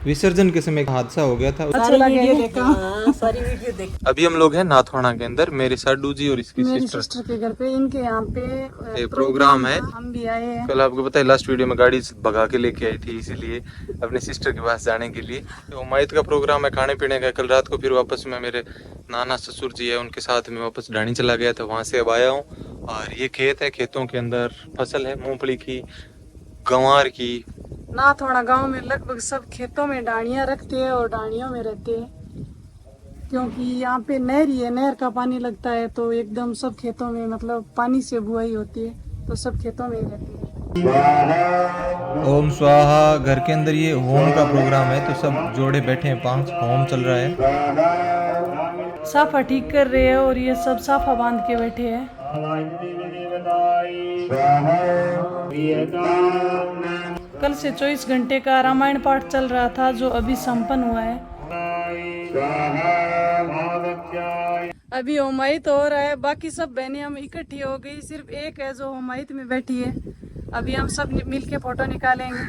विसर्जन के समय हादसा हो गया था। अच्छा वीडियो देखा, सारी वीडियो देखी। अभी हम लोग हैं नाथवाना के अंदर, मेरे साडू जी और इसकी मेरी सिस्टर सिस्टर के घर पे, इनके यहाँ पे प्रोग्राम है। हम भी आए हैं। कल आपको पता है लास्ट वीडियो में गाड़ी भगा के लेके आई थी, इसीलिए अपने सिस्टर के पास जाने के लिए। तो उम्मीद का प्रोग्राम है, खाने पीने का। कल रात को फिर वापस में मेरे नाना ससुर जी है, उनके साथ में वापस ढाणी चला गया था, वहाँ से अब आया हूँ। और ये खेत है, खेतों के अंदर फसल है मूंगफली की, गंवार की। नाथवाना गांव में लगभग सब खेतों में डाणियां रखते हैं और डाणियों में रहते हैं, क्योंकि यहाँ पे नहर ही है, नहर का पानी लगता है तो एकदम सब खेतों में, मतलब पानी से बुआई होती है, तो सब खेतों में ही रहती है। ओम स्वाहा। घर के अंदर ये होम का प्रोग्राम है, तो सब जोड़े बैठे हैं, 5 होम चल रहा है। साफा ठीक कर रहे हैं और ये सब साफा बांध के बैठे हैं। कल से 24 घंटे का रामायण पाठ चल रहा था, जो अभी संपन्न हुआ है। अभी होमायित हो रहा है, बाकी सब बहनें हम इकट्ठी हो गई, सिर्फ एक है जो होमायित में बैठी है। अभी हम सब मिलके फोटो निकालेंगे।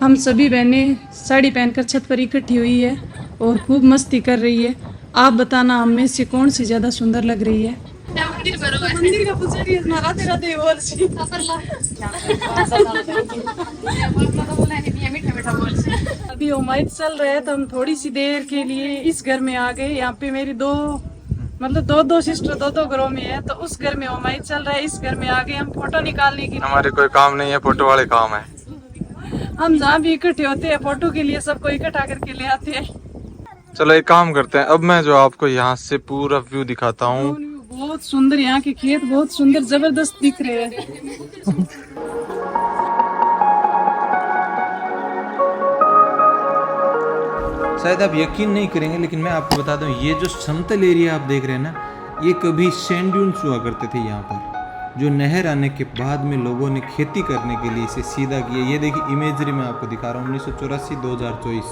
हम सभी बहनें साड़ी पहनकर छत पर इकट्ठी हुई है और खूब मस्ती कर रही है। आप बताना हम में से कौन सी ज्यादा सुंदर लग रही है। मंदिर का पुजारी है, राधे राधे बोल सी। अभी होमायित चल रहा है, तो हम थोड़ी सी देर के लिए इस घर में आ गए। यहाँ पे मेरी दो सिस्टर दो घरों में है, तो उस घर में होमायित चल रहा है, इस घर में आ गए हम फोटो निकालने के लिए। हमारे कोई काम नहीं है, फोटो वाले काम है। हम जहाँ भी इकट्ठे होते हैं फोटो के लिए सबको इकट्ठा करके ले आते हैं। चलो एक काम करते हैं, अब मैं जो आपको यहाँ से पूरा व्यू दिखाता हूँ। बहुत सुंदर, यहाँ के खेत बहुत सुंदर जबरदस्त दिख रहे हैं। शायद आप यकीन नहीं करेंगे, लेकिन मैं आपको बता दूं, ये जो समतल एरिया आप देख रहे हैं ना, ये कभी सैंड ड्यून्स हुआ करते थे यहाँ पर, जो नहर आने के बाद में लोगों ने खेती करने के लिए इसे सीधा किया। ये देखिए इमेजरी में आपको दिखा रहा हूँ, 1984-2024।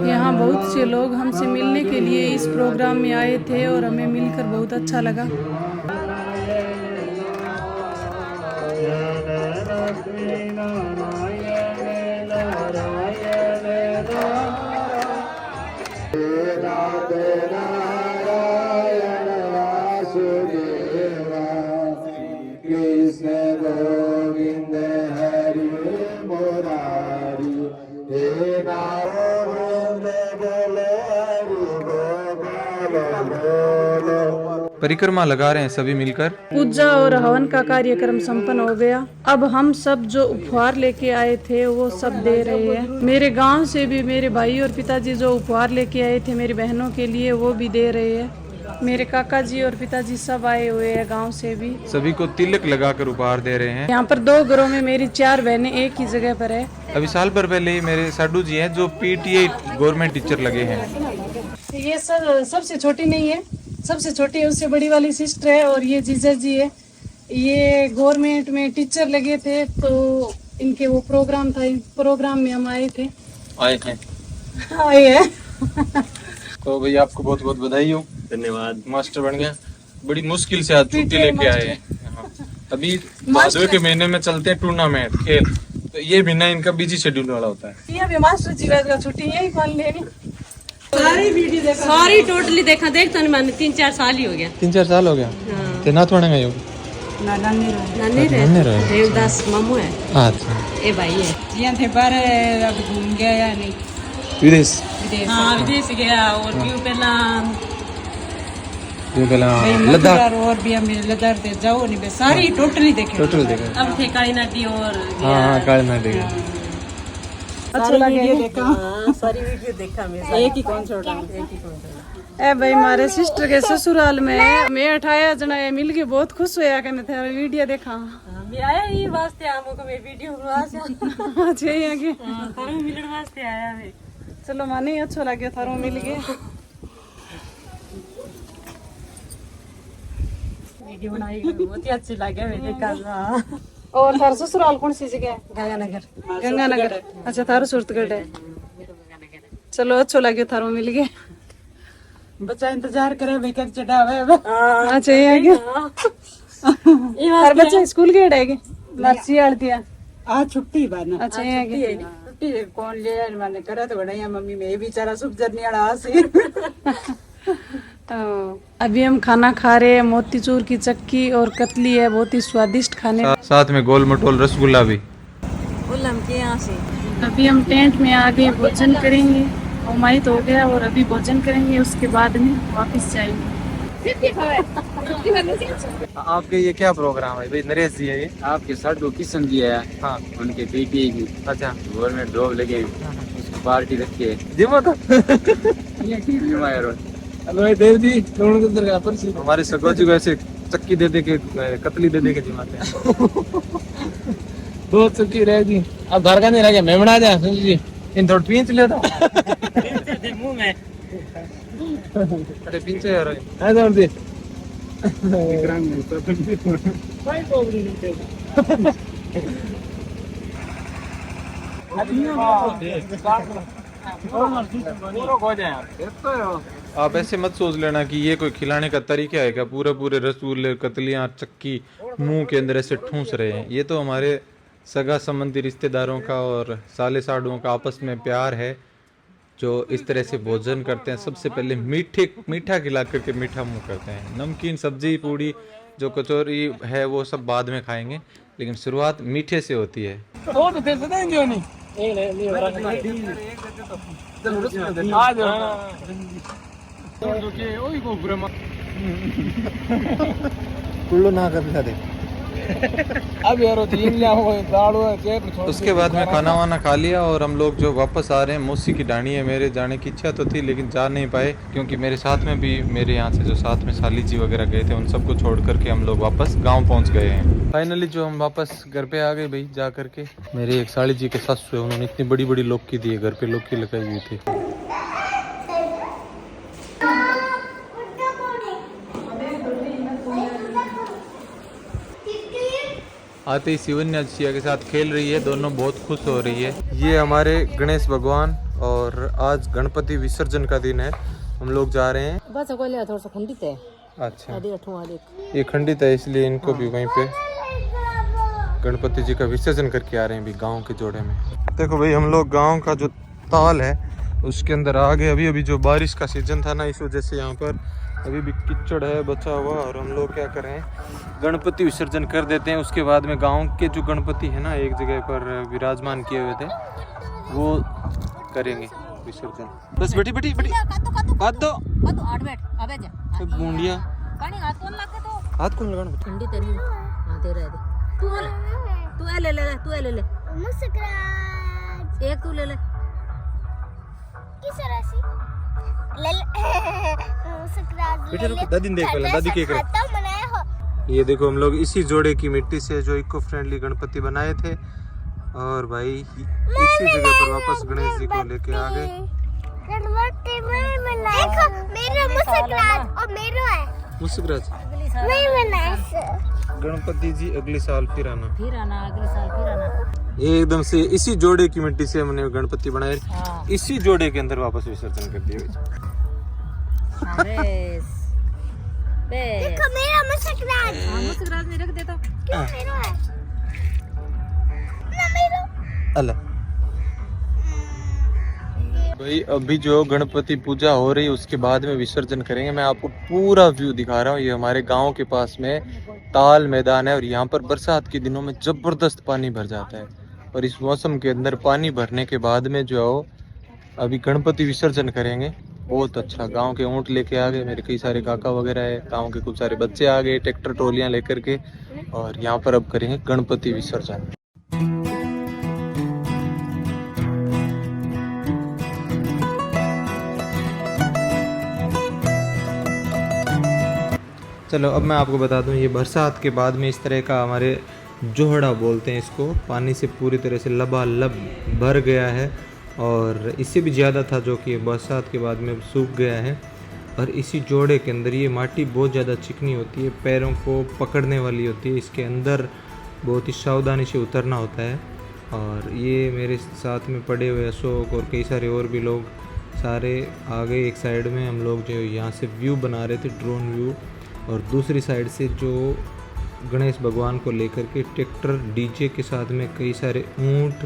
यहाँ बहुत से लोग हमसे मिलने के लिए इस प्रोग्राम में आए थे और हमें मिलकर बहुत अच्छा लगा। परिक्रमा लगा रहे हैं सभी मिलकर। पूजा और हवन का कार्यक्रम संपन्न हो गया। अब हम सब जो उपहार लेके आए थे वो सब दे रहे हैं। मेरे गांव से भी मेरे भाई और पिताजी जो उपहार लेके आए थे मेरी बहनों के लिए, वो भी दे रहे हैं। मेरे काका जी और पिताजी सब आए हुए हैं गांव से भी। सभी को तिलक लगाकर उपहार दे रहे हैं। यहाँ पर 2 घरों में मेरी 4 बहनें एक ही जगह पर है। अभी साल भर पहले मेरे साडू जी हैं जो PTA गवर्नमेंट टीचर लगे हैं। ये सबसे छोटी नहीं है, सबसे छोटी है, उससे बड़ी वाली सिस्टर है, और ये जीजा जी है। ये गवर्नमेंट में टीचर लगे थे, तो इनके वो प्रोग्राम था, प्रोग्राम में हम आए थे। आए हैं तो भैया आपको बहुत बहुत बधाई हो। धन्यवाद। मास्टर बन गया, बड़ी मुश्किल से आज छुट्टी लेके आए हैं। अभी भादों के महीने में चलते हैं टूर्नामेंट खेल, तो ये महीना इनका बिजी शेड्यूल वाला होता है। ये भी मास्टर जी का छुट्टी यही मान लेनी। सारी वीडियो देखा, सारी टोटली देखा, देखता नहीं मैंने 3-4 साल ही हो गया। 3-4 साल हो गया। ते नाथवाना गए हो? नानी रहे देवदास मामू है। अच्छा, ए भाई है। यहाँ थे पर अब घूम गया या नहीं? विदेश। हाँ विदेश गया, और भी पहला लद्दाख और भी हम लद्दाख दे जाओ नहीं बे सारी टोटली देखे अब थे काली नदी और हाँ काली नदी अच्छा लगे देखा सारी वीडियो देखा मैं एक ही कौन छोड़ा ए भाई हमारे सिस्टर के ससुराल में मैं 28 जना मिल के बहुत खुश होया कि मैं तेरा वीडियो देखा मैं आया ही वास्ते आमो को मैं वीडियो बनवा से अच्छा ये कि थारो मिलण वास्ते आया मैं चलो माने अच्छा लगे थारो मिल के वीडियो बनाई बहुत ही अच्छी लगे मैं देखा और थारो ससुराल कौन सी जगह है गंगानगर गंगानगर अच्छा थारो सूरतगढ़ है चलो अच्छा लगे थारो मिल के बच्चा इंतजार करे भाई कब चढ़ावे अच्छा ये कि हर बच्चा स्कूल गए है नर्सरी आलतिया आ छुट्टी बाना अच्छा ये कि छुट्टी कौन ले आए माने करे तो बढ़िया मम्मी में बेचारा सुख जरने वाला आसी अभी हम खाना खा रहे हैं मोतीचूर की चक्की और कतली है बहुत ही स्वादिष्ट खाने साथ में गोल मटोल रसगुल्ला भी बोलम के यहाँ से अभी हम टेंट में आ गए भोजन करेंगे उमाइत हो गया और अभी भोजन करेंगे उसके बाद में वापस जाएंगे आपके ये क्या प्रोग्राम है भाई नरेश जी है ये आपके साथ किशन जी है हाँ उनके पीपी की अच्छा गवर्नमेंट जॉब लगे उसकी पार्टी रखी है जिमा तो देव जी दोनों हमारे सगोजी को ऐसे चक्की दे दे के कतली दे दे के जिमाते हैं दो चुकी रहेगी अब घर का नहीं रह गया मैं बना जा जी इन थोड़ा पींच लेता मुंह में अरे पीछे यार है दौड़ जी आप ऐसे मत सोच लेना कि ये कोई खिलाने का तरीका है क्या पूरे पूरे रसगुल्ले कतलियां चक्की मुंह के अंदर ऐसे ठूंस रहे हैं ये तो हमारे सगा संबंधी रिश्तेदारों का और साले साडुओं का आपस में प्यार है जो इस तरह से भोजन करते हैं सबसे पहले मीठा खिला करके मीठा मुंह करते हैं नमकीन सब्जी पूड़ी जो कचौरी है वो सब बाद में खाएंगे लेकिन शुरुआत मीठे से होती है कुल्लू ना कर दे अब यार उसके बाद में खाना वाना खा लिया और हम लोग जो वापस आ रहे हैं मौसी की डाणी है मेरे जाने की इच्छा तो थी लेकिन जा नहीं पाए क्योंकि मेरे साथ में भी मेरे यहाँ से जो साथ में साली जी वगैरह गए थे उन सबको छोड़ करके हम लोग वापस गांव पहुंच गए हैं फाइनली जो हम वापस घर पे आ गए भाई जा करके मेरे एक साली जी के सासू है उन्होंने इतनी बड़ी बड़ी लौकी दी है घर पे लौकी लगाई हुई थी आते ही शिवन्या सिया के साथ खेल रही है दोनों बहुत खुश हो रही है ये हमारे गणेश भगवान और आज गणपति विसर्जन का दिन है हम लोग जा रहे हैं बस को ले थोड़ा सा खंडित है अच्छा ये खंडित है इसलिए इनको भी वहीं पे गणपति जी का विसर्जन करके आ रहे हैं अभी गांव के जोड़े में देखो भाई हम लोग गांव का जो ताल है उसके अंदर आ गए अभी अभी जो बारिश का सीजन था ना इस वजह से यहाँ पर अभी भी कीचड़ है बचा हुआ और हम लोग क्या करें गणपति विसर्जन कर देते हैं उसके बाद में गांव के जो गणपति है ना एक जगह पर विराजमान किए हुए थे वो करेंगे विसर्जन बस बेटी बेटी बेटी हाथ दो बूंदिया हाथ कौन लगाना ठंडी तेरी हां तेरा है तू ले ले तू ले ले मुस्कुराहट एक तू ले ले किस तरह से बेटे रुको दादी देख पहले दादी क्या करे ये देखो हम लोग इसी जोड़े की मिट्टी से जो इको फ्रेंडली गणपति बनाए थे और भाई इसी जगह पर वापस गणेश जी को लेके आ गए देखो मेरा मुस्कुराहट और मेरा है मुस्कुराहट मैं बनाया गणपति जी अगले साल फिर आना अगले साल फिर आना ये एकदम से इसी जोड़े की मिट्टी से हमने गणपति बनाए इसी जोड़े के अंदर वापस विसर्जन कर दिए देखो मेरा मुस्कुराहट नहीं रख देता क्यों मेरा है ना मेरा अल्लाह भाई अभी जो गणपति पूजा हो रही है उसके बाद में विसर्जन करेंगे मैं आपको पूरा व्यू दिखा रहा हूँ ये हमारे गांव के पास में ताल मैदान है और यहाँ पर बरसात के दिनों में जबरदस्त पानी भर जाता है और इस मौसम के अंदर पानी भरने के बाद में जो अभी गणपति विसर्जन करेंगे बहुत अच्छा, गांव के ऊँट लेके आ गए मेरे कई सारे काका वगैरह है, गांव के खूब सारे बच्चे आ गए ट्रैक्टर ट्रॉलियां लेकर के, और यहाँ पर अब करेंगे गणपति विसर्जन। चलो अब मैं आपको बता दूं, ये बरसात के बाद में इस तरह का हमारे जोहड़ा बोलते हैं इसको, पानी से पूरी तरह से लबालब भर गया है, और इससे भी ज़्यादा था जो कि बरसात के बाद में सूख गया है। और इसी जोड़े के अंदर ये माटी बहुत ज़्यादा चिकनी होती है, पैरों को पकड़ने वाली होती है, इसके अंदर बहुत ही सावधानी से उतरना होता है। और ये मेरे साथ में पड़े हुए अशोक और कई सारे और भी लोग सारे आ गए एक साइड में। हम लोग जो यहाँ से व्यू बना रहे थे, ड्रोन व्यू, और दूसरी साइड से जो गणेश भगवान को लेकर के ट्रैक्टर डीजे के साथ में कई सारे ऊंट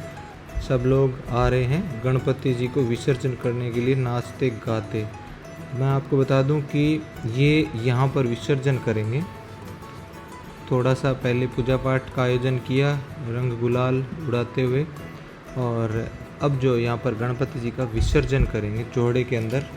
सब लोग आ रहे हैं गणपति जी को विसर्जन करने के लिए, नाचते गाते। मैं आपको बता दूं कि ये यहाँ पर विसर्जन करेंगे। थोड़ा सा पहले पूजा पाठ का आयोजन किया रंग गुलाल उड़ाते हुए, और अब जो यहाँ पर गणपति जी का विसर्जन करेंगे जोड़े के अंदर।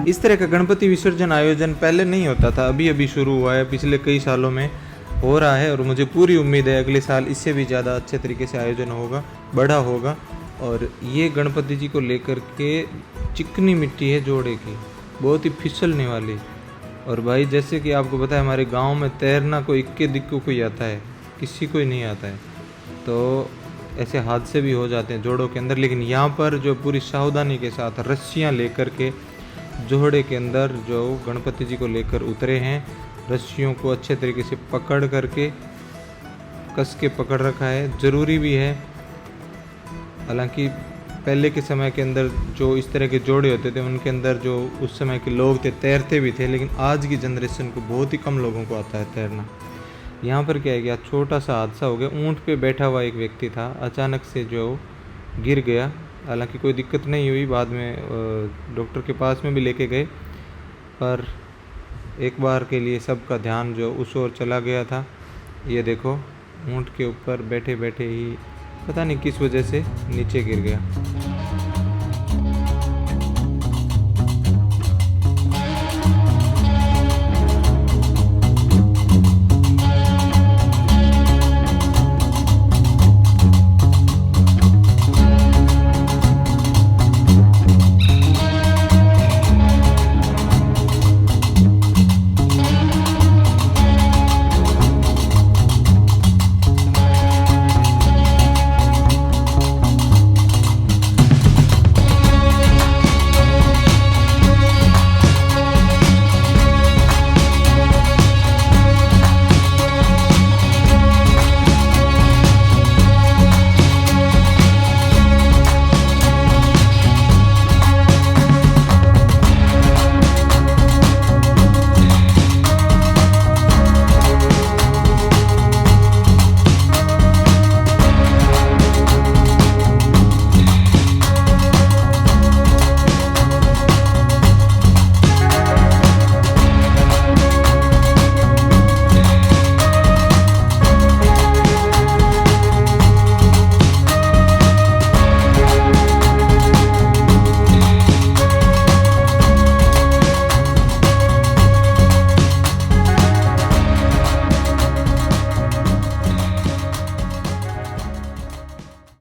इस तरह का गणपति विसर्जन आयोजन पहले नहीं होता था, अभी अभी शुरू हुआ है, पिछले कई सालों में हो रहा है, और मुझे पूरी उम्मीद है अगले साल इससे भी ज़्यादा अच्छे तरीके से आयोजन होगा, बड़ा होगा। और ये गणपति जी को लेकर के चिकनी मिट्टी है जोड़े की, बहुत ही फिसलने वाली। और भाई जैसे कि आपको पता है हमारे गांव में तैरना कोई इक्के दिक्कू को ही आता है, किसी को ही नहीं आता है, तो ऐसे हादसे भी हो जाते हैं जोड़ों के अंदर। लेकिन यहाँ पर जो पूरी सावधानी के साथ रस्सियाँ लेकर के जोड़े के अंदर जो गणपति जी को लेकर उतरे हैं, रस्सियों को अच्छे तरीके से पकड़ करके कस के पकड़ रखा है, ज़रूरी भी है। हालांकि पहले के समय के अंदर जो इस तरह के जोड़े होते थे उनके अंदर जो उस समय के लोग थे तैरते भी थे, लेकिन आज की जनरेशन को बहुत ही कम लोगों को आता है तैरना। यहाँ पर क्या है कि छोटा सा हादसा हो गया, ऊँट पे बैठा हुआ एक व्यक्ति था, अचानक से जो गिर गया। हालांकि कोई दिक्कत नहीं हुई, बाद में डॉक्टर के पास में भी लेके गए, पर एक बार के लिए सबका ध्यान जो उस ओर चला गया था। ये देखो ऊँट के ऊपर बैठे बैठे ही पता नहीं किस वजह से नीचे गिर गया।